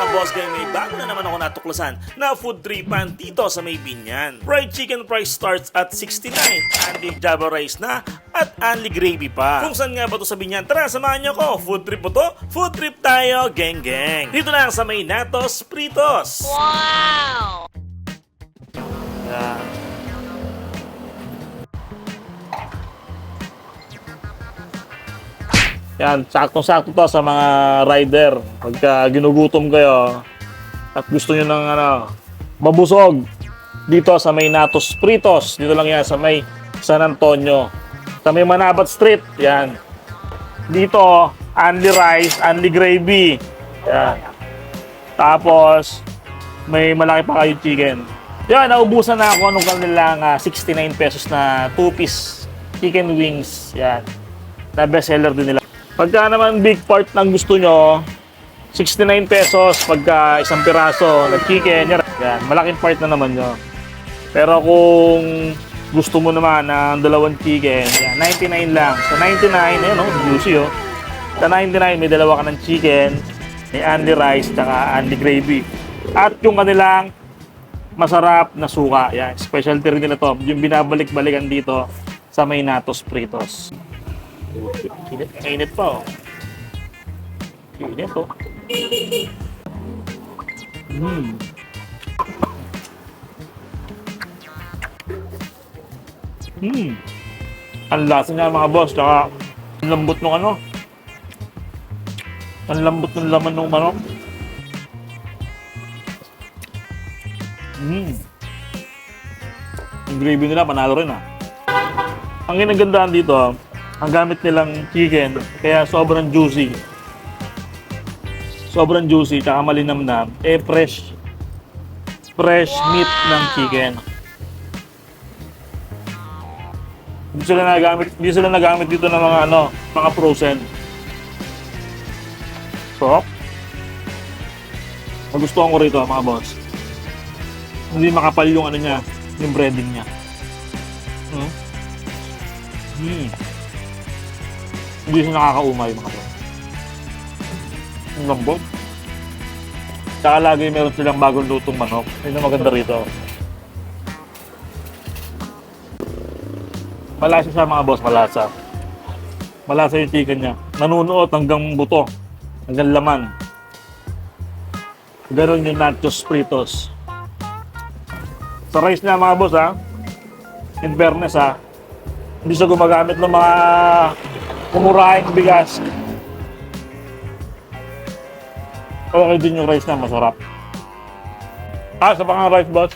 boss gang, may bago na naman ako natuklasan na food tripan dito sa may Binyan. Fried chicken price starts at 69, only Java rice na at only gravy pa. Kung saan nga ba to sa Binyan? Tara, samahan nyo ko. Food trip po to? Food trip tayo, gang gang. Dito lang sa may Natos Pritos. Wow! Yan. Yan, saktong-sakto to sa mga rider. Pagka ginugutom kayo at gusto nyo ng mabusog dito sa may Natos Pritos. Dito lang yan sa may San Antonio. Sa may Manabat Street. Yan. Dito, only rice, only gravy. Yan. Tapos, may malaki pa kayo chicken. Yan, naubusan na ako nung kanilang 69 pesos na 2-piece chicken wings. Yan. Na bestseller din nila. Pagka naman big part ng gusto nyo, 69 pesos pagka isang piraso na chicken. Yan, malaking part na naman nyo. Pero kung gusto mo naman ng dalawang chicken, yan, 99 lang. Sa 99, ayun, juicy oh. Sa 99, may dalawa ka ng chicken, may only rice, tsaka only gravy. At yung kanilang masarap na suka. Yan, specialty rin nila to. Yung binabalik-balikan dito sa may Natos Pritos. Init pa oh. Init oh. Ang lasa niya mga boss, tsaka ang lambot ng ang lambot ng laman ng manok. Yung gravy nila panalo rin ah. Ang ginagandaan dito, ang gamit nilang chicken, kaya sobrang juicy. Sobrang juicy, tsaka malinamnam. Fresh meat ng chicken. Hindi sila nagamit dito ng mga frozen. So, nagustuhan ko rito mga boss. Hindi makapal yung niya, yung breading niya. Hindi siya nakakaumay mga boss. Ang lambot. Tsaka lagi meron silang bagong lutong manok. Yun ang maganda rito. Malasa siya mga boss, malasa. Malasa yung chicken niya. Nanunuot hanggang buto. Hanggang laman. Ganon yung Natos Pritos. Sa rice niya mga boss in fairness hindi siya gumagamit ng mga kumurahing bigas. Okay din yung rice na masarap. Sa pang rice boss.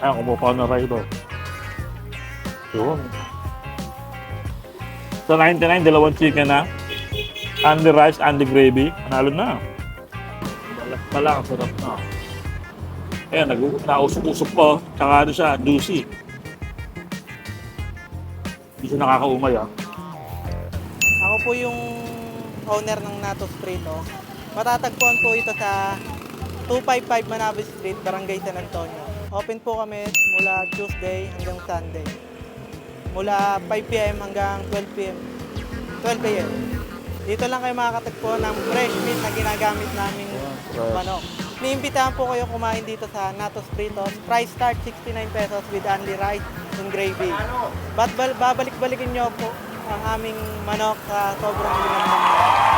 Kumuha na rice boss. Yun. Sa 99, dalawang chicken na. Only rice, only gravy. Panalo na. Balat pa lang, sarap na. Ayan, nausok-usok po. Tsaka siya, juicy. Hindi siya nakakaumay Ako po yung owner ng Natos Prito. Matatagpuan po ito sa 255 Manabat Street, Barangay San Antonio. Open po kami mula Tuesday hanggang Sunday. Mula 5 p.m. hanggang 12 p.m. 12 a.m. Dito lang kayo makakatagpuan ng fresh meat na ginagamit naming manok. Niimbitahan po kayo kumain dito sa Natos Pritos. Price start 69 pesos with only rice and gravy. Babalik-balikin nyo po ang aming manok sa sobrang linamnam.